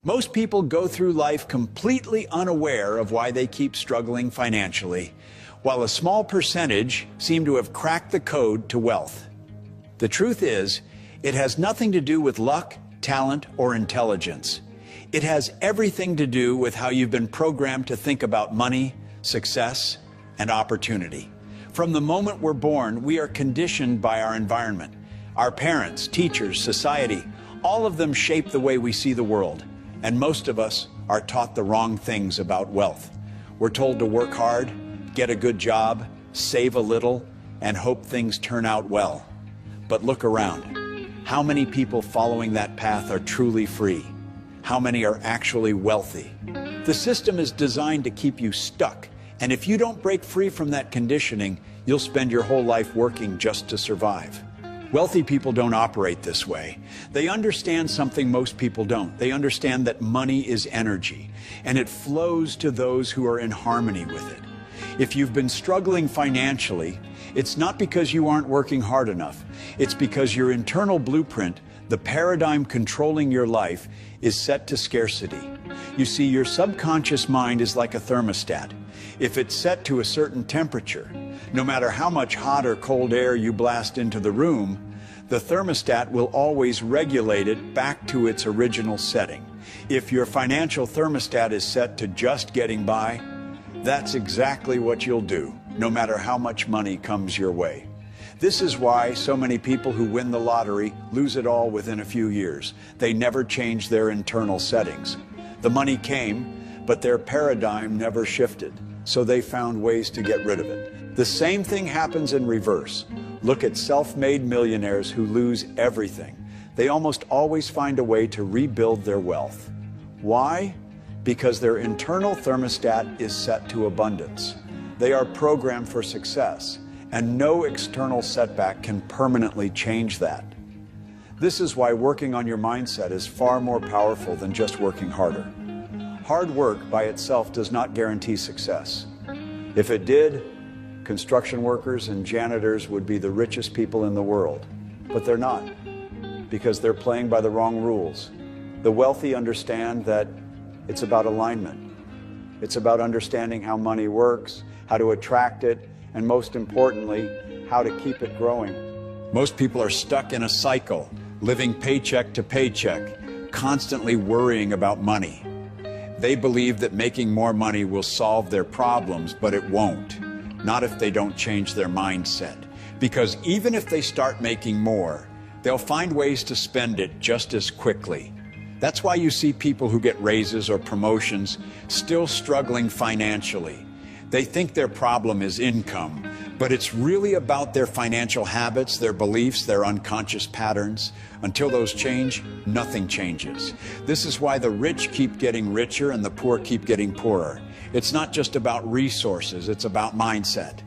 Most people go through life completely unaware of why they keep struggling financially, while a small percentage seem to have cracked the code to wealth. The truth is, it has nothing to do with luck, talent, or intelligence. It has everything to do with how you've been programmed to think about money, success, and opportunity. From the moment we're born, we are conditioned by our environment. Our parents, teachers, society, all of them shape the way we see the world. And most of us are taught the wrong things about wealth. We're told to work hard, get a good job, save a little, and hope things turn out well. But look around. How many people following that path are truly free? How many are actually wealthy? The system is designed to keep you stuck. And if you don't break free from that conditioning, you'll spend your whole life working just to survive. Wealthy people don't operate this way. They understand something most people don't. They understand that money is energy, and it flows to those who are in harmony with it. If you've been struggling financially, it's not because you aren't working hard enough. It's because your internal blueprint, the paradigm controlling your life, is set to scarcity. You see, your subconscious mind is like a thermostat. If it's set to a certain temperature, no matter how much hot or cold air you blast into the room, the thermostat will always regulate it back to its original setting. If your financial thermostat is set to just getting by, that's exactly what you'll do, no matter how much money comes your way. This is why so many people who win the lottery lose it all within a few years. They never change their internal settings. The money came, but their paradigm never shifted, so they found ways to get rid of it. The same thing happens in reverse. Look at self-made millionaires who lose everything. They almost always find a way to rebuild their wealth. Why? Because their internal thermostat is set to abundance. They are programmed for success, and no external setback can permanently change that. This is why working on your mindset is far more powerful than just working harder. Hard work by itself does not guarantee success. If it did, construction workers and janitors would be the richest people in the world. But they're not, because they're playing by the wrong rules. The wealthy understand that it's about alignment. It's about understanding how money works, how to attract it, and most importantly, how to keep it growing. Most people are stuck in a cycle, living paycheck to paycheck, constantly worrying about money. They believe that making more money will solve their problems, but it won't. Not if they don't change their mindset. Because even if they start making more, they'll find ways to spend it just as quickly. That's why you see people who get raises or promotions still struggling financially. They think their problem is income, but it's really about their financial habits, their beliefs, their unconscious patterns. Until those change, nothing changes. This is why the rich keep getting richer and the poor keep getting poorer. It's not just about resources, it's about mindset.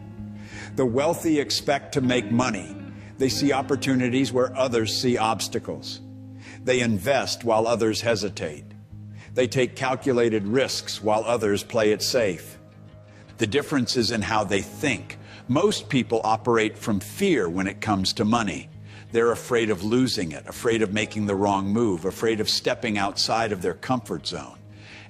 The wealthy expect to make money. They see opportunities where others see obstacles. They invest while others hesitate. They take calculated risks while others play it safe. The difference is in how they think. Most people operate from fear when it comes to money. They're afraid of losing it, afraid of making the wrong move, afraid of stepping outside of their comfort zone.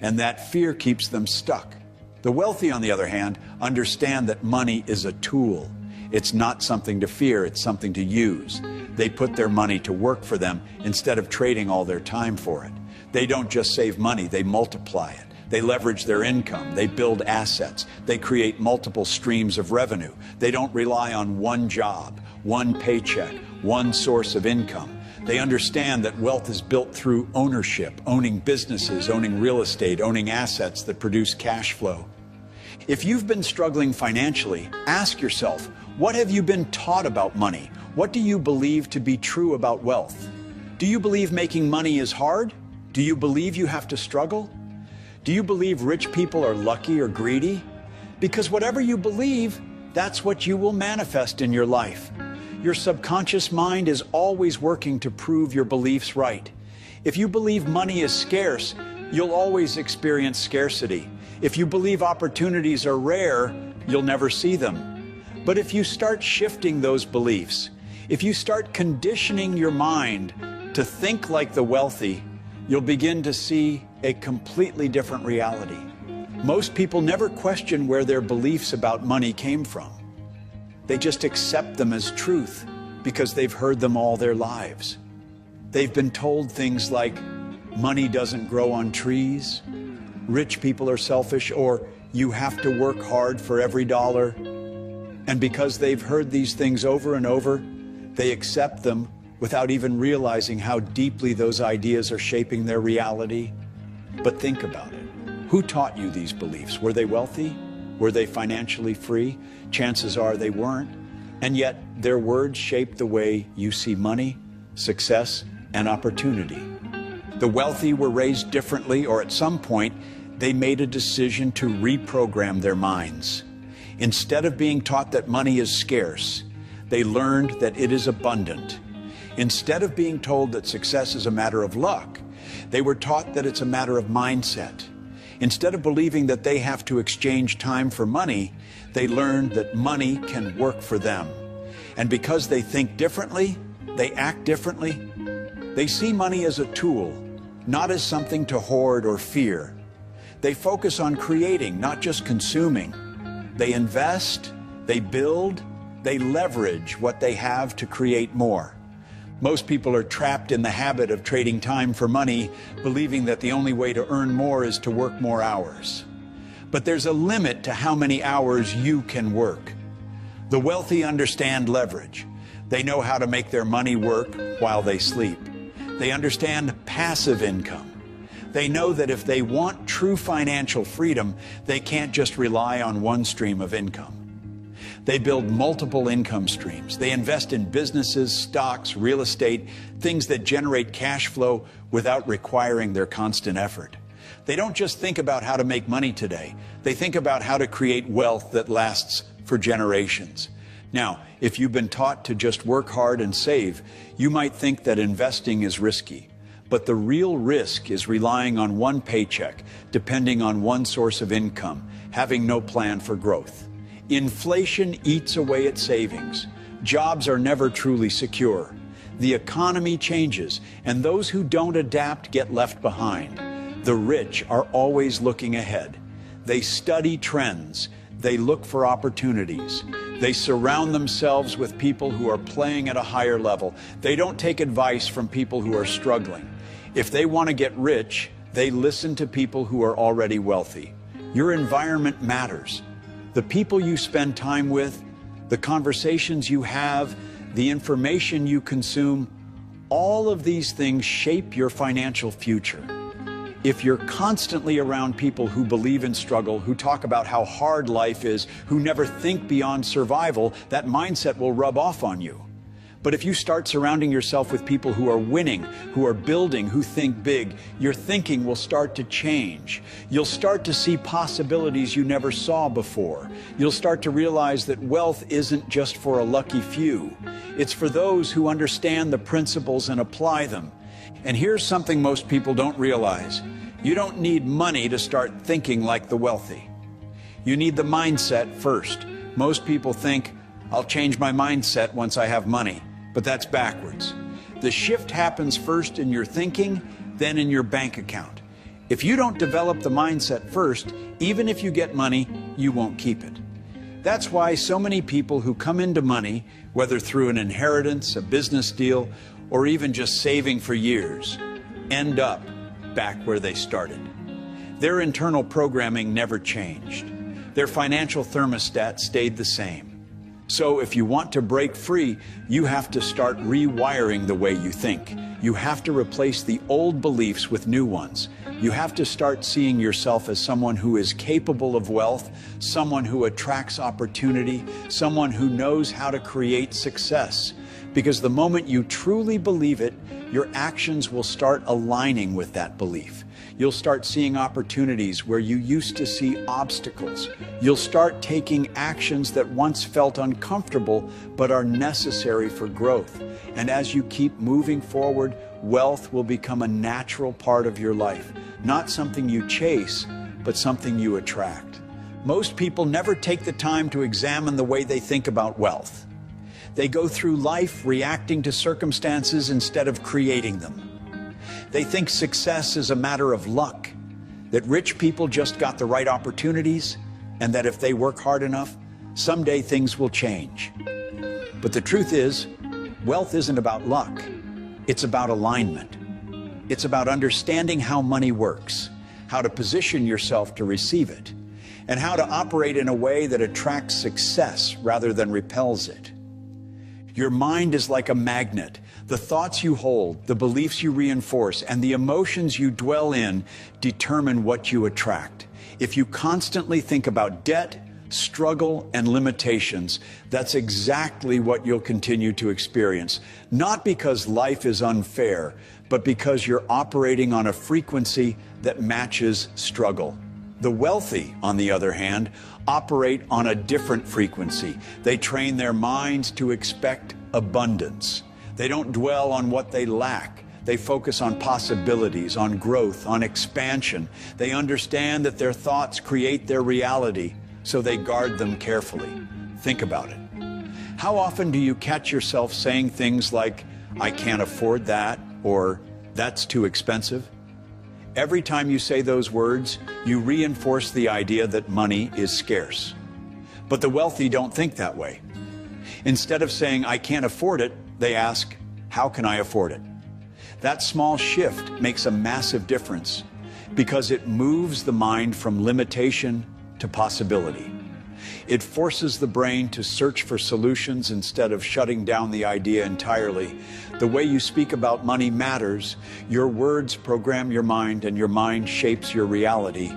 And that fear keeps them stuck. The wealthy, on the other hand, understand that money is a tool. It's not something to fear, it's something to use. They put their money to work for them instead of trading all their time for it. They don't just save money, they multiply it. They leverage their income, they build assets, they create multiple streams of revenue. They don't rely on one job, one paycheck, one source of income. They understand that wealth is built through ownership, owning businesses, owning real estate, owning assets that produce cash flow. If you've been struggling financially, ask yourself, what have you been taught about money? What do you believe to be true about wealth? Do you believe making money is hard? Do you believe you have to struggle? Do you believe rich people are lucky or greedy? Because whatever you believe, that's what you will manifest in your life. Your subconscious mind is always working to prove your beliefs right. If you believe money is scarce, you'll always experience scarcity. If you believe opportunities are rare, you'll never see them. But if you start shifting those beliefs, if you start conditioning your mind to think like the wealthy, you'll begin to see a completely different reality. Most people never question where their beliefs about money came from. They just accept them as truth because they've heard them all their lives. They've been told things like, money doesn't grow on trees, rich people are selfish, or you have to work hard for every dollar. And because they've heard these things over and over, they accept them without even realizing how deeply those ideas are shaping their reality. But think about it. Who taught you these beliefs? Were they wealthy? Were they financially free? Chances are they weren't. And yet their words shape the way you see money, success, and opportunity. The wealthy were raised differently, or at some point, they made a decision to reprogram their minds. Instead of being taught that money is scarce, they learned that it is abundant. Instead of being told that success is a matter of luck, they were taught that it's a matter of mindset. Instead of believing that they have to exchange time for money, they learned that money can work for them. And because they think differently, they act differently. They see money as a tool, not as something to hoard or fear. They focus on creating, not just consuming. They invest, they build, they leverage what they have to create more. Most people are trapped in the habit of trading time for money, believing that the only way to earn more is to work more hours. But there's a limit to how many hours you can work. The wealthy understand leverage. They know how to make their money work while they sleep. They understand passive income. They know that if they want true financial freedom, they can't just rely on one stream of income. They build multiple income streams. They invest in businesses, stocks, real estate, things that generate cash flow without requiring their constant effort. They don't just think about how to make money today. They think about how to create wealth that lasts for generations. Now, if you've been taught to just work hard and save, you might think that investing is risky. But the real risk is relying on one paycheck, depending on one source of income, having no plan for growth. Inflation eats away at savings. Jobs are never truly secure. The economy changes, and those who don't adapt get left behind. The rich are always looking ahead. They study trends. They look for opportunities. They surround themselves with people who are playing at a higher level. They don't take advice from people who are struggling. If they want to get rich, they listen to people who are already wealthy. Your environment matters. The people you spend time with, the conversations you have, the information you consume, all of these things shape your financial future. If you're constantly around people who believe in struggle, who talk about how hard life is, who never think beyond survival, that mindset will rub off on you. But if you start surrounding yourself with people who are winning, who are building, who think big, your thinking will start to change. You'll start to see possibilities you never saw before. You'll start to realize that wealth isn't just for a lucky few. It's for those who understand the principles and apply them. And here's something most people don't realize. You don't need money to start thinking like the wealthy. You need the mindset first. Most people think, I'll change my mindset once I have money. But that's backwards. The shift happens first in your thinking, then in your bank account. If you don't develop the mindset first, even if you get money, you won't keep it. That's why so many people who come into money, whether through an inheritance, a business deal, or even just saving for years, end up back where they started. Their internal programming never changed. Their financial thermostat stayed the same. So if you want to break free, you have to start rewiring the way you think. You have to replace the old beliefs with new ones. You have to start seeing yourself as someone who is capable of wealth, someone who attracts opportunity, someone who knows how to create success. Because the moment you truly believe it, your actions will start aligning with that belief. You'll start seeing opportunities where you used to see obstacles. You'll start taking actions that once felt uncomfortable but are necessary for growth. And as you keep moving forward, wealth will become a natural part of your life. Not something you chase, but something you attract. Most people never take the time to examine the way they think about wealth. They go through life reacting to circumstances instead of creating them. They think success is a matter of luck, that rich people just got the right opportunities, and that if they work hard enough, someday things will change. But the truth is, wealth isn't about luck. It's about alignment. It's about understanding how money works, how to position yourself to receive it, and how to operate in a way that attracts success rather than repels it. Your mind is like a magnet. The thoughts you hold, the beliefs you reinforce, and the emotions you dwell in determine what you attract. If you constantly think about debt, struggle, and limitations, that's exactly what you'll continue to experience. Not because life is unfair, but because you're operating on a frequency that matches struggle. The wealthy, on the other hand, operate on a different frequency. They train their minds to expect abundance. They don't dwell on what they lack. They focus on possibilities, on growth, on expansion. They understand that their thoughts create their reality, so they guard them carefully. Think about it. How often do you catch yourself saying things like, "I can't afford that," or "That's too expensive"? Every time you say those words, you reinforce the idea that money is scarce. But the wealthy don't think that way. Instead of saying, "I can't afford it," they ask, "How can I afford it?" That small shift makes a massive difference because it moves the mind from limitation to possibility. It forces the brain to search for solutions instead of shutting down the idea entirely. The way you speak about money matters. Your words program your mind, and your mind shapes your reality.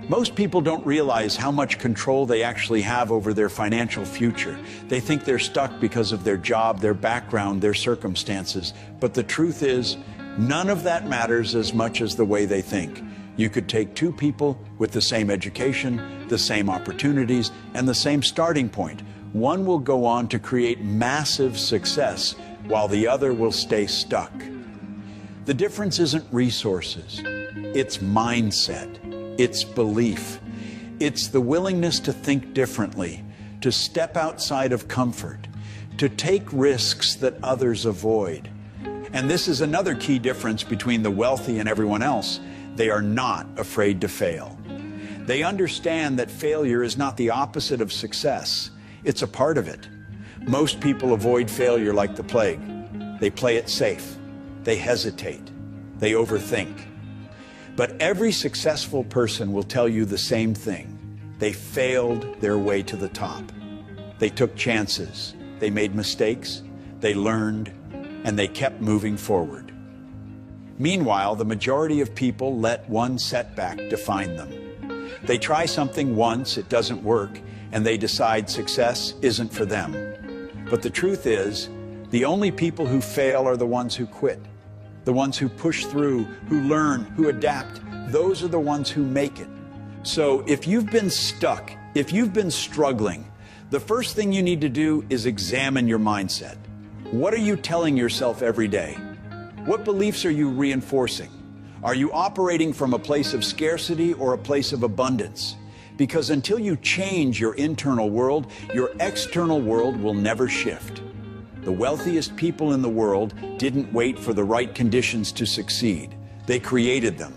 Most people don't realize how much control they actually have over their financial future. They think they're stuck because of their job, their background, their circumstances. But the truth is, none of that matters as much as the way they think. You could take two people with the same education, the same opportunities, and the same starting point. One will go on to create massive success, while the other will stay stuck. The difference isn't resources, it's mindset, it's belief. It's the willingness to think differently, to step outside of comfort, to take risks that others avoid. And this is another key difference between the wealthy and everyone else. They are not afraid to fail. They understand that failure is not the opposite of success. It's a part of it. Most people avoid failure like the plague. They play it safe. They hesitate. They overthink. But every successful person will tell you the same thing. They failed their way to the top. They took chances. They made mistakes. They learned, and they kept moving forward. Meanwhile, the majority of people let one setback define them. They try something once, it doesn't work, and they decide success isn't for them. But the truth is, the only people who fail are the ones who quit, the ones who push through, who learn, who adapt. Those are the ones who make it. So if you've been stuck, if you've been struggling, the first thing you need to do is examine your mindset. What are you telling yourself every day? What beliefs are you reinforcing? Are you operating from a place of scarcity or a place of abundance? Because until you change your internal world, your external world will never shift. The wealthiest people in the world didn't wait for the right conditions to succeed. They created them.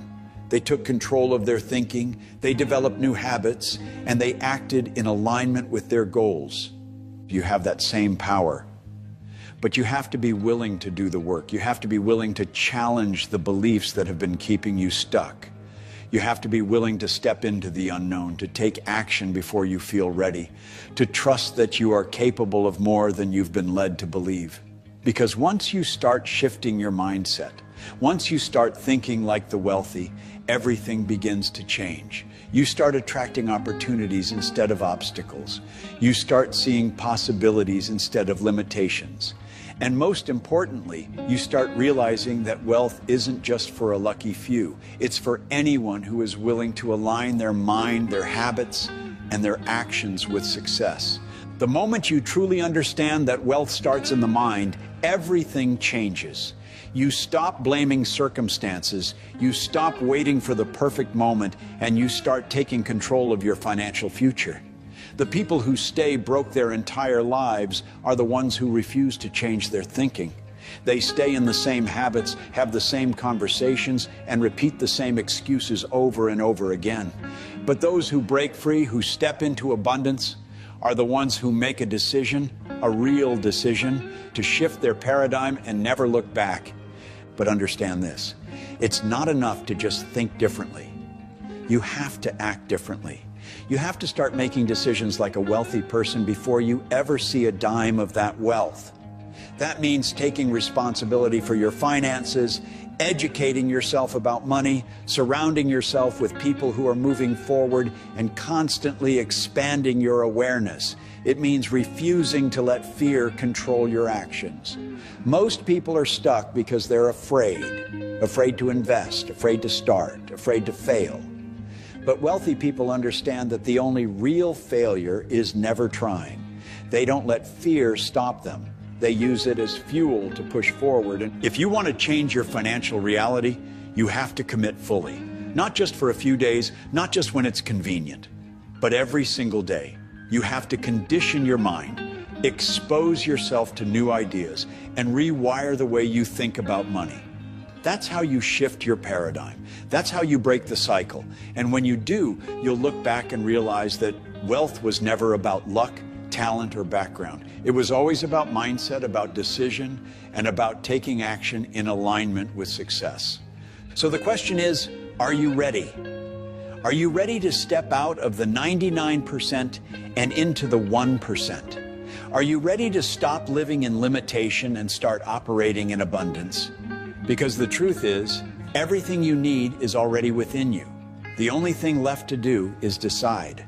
They took control of their thinking, they developed new habits, and they acted in alignment with their goals. You have that same power. But you have to be willing to do the work. You have to be willing to challenge the beliefs that have been keeping you stuck. You have to be willing to step into the unknown, to take action before you feel ready, to trust that you are capable of more than you've been led to believe. Because once you start shifting your mindset, once you start thinking like the wealthy, everything begins to change. You start attracting opportunities instead of obstacles. You start seeing possibilities instead of limitations. And most importantly, you start realizing that wealth isn't just for a lucky few. It's for anyone who is willing to align their mind, their habits, and their actions with success. The moment you truly understand that wealth starts in the mind, everything changes. You stop blaming circumstances, you stop waiting for the perfect moment, and you start taking control of your financial future. The people who stay broke their entire lives are the ones who refuse to change their thinking. They stay in the same habits, have the same conversations, and repeat the same excuses over and over again. But those who break free, who step into abundance, are the ones who make a decision, a real decision, to shift their paradigm and never look back. But understand this, it's not enough to just think differently. You have to act differently. You have to start making decisions like a wealthy person before you ever see a dime of that wealth. That means taking responsibility for your finances, educating yourself about money, surrounding yourself with people who are moving forward, and constantly expanding your awareness. It means refusing to let fear control your actions. Most people are stuck because they're afraid to invest, afraid to start, afraid to fail. But wealthy people understand that the only real failure is never trying. They don't let fear stop them. They use it as fuel to push forward. And if you want to change your financial reality, you have to commit fully. Not just for a few days, not just when it's convenient, but every single day. You have to condition your mind, expose yourself to new ideas, and rewire the way you think about money. That's how you shift your paradigm. That's how you break the cycle. And when you do, you'll look back and realize that wealth was never about luck, talent, or background. It was always about mindset, about decision, and about taking action in alignment with success. So the question is, are you ready? Are you ready to step out of the 99% and into the 1%? Are you ready to stop living in limitation and start operating in abundance? Because the truth is, everything you need is already within you. The only thing left to do is decide.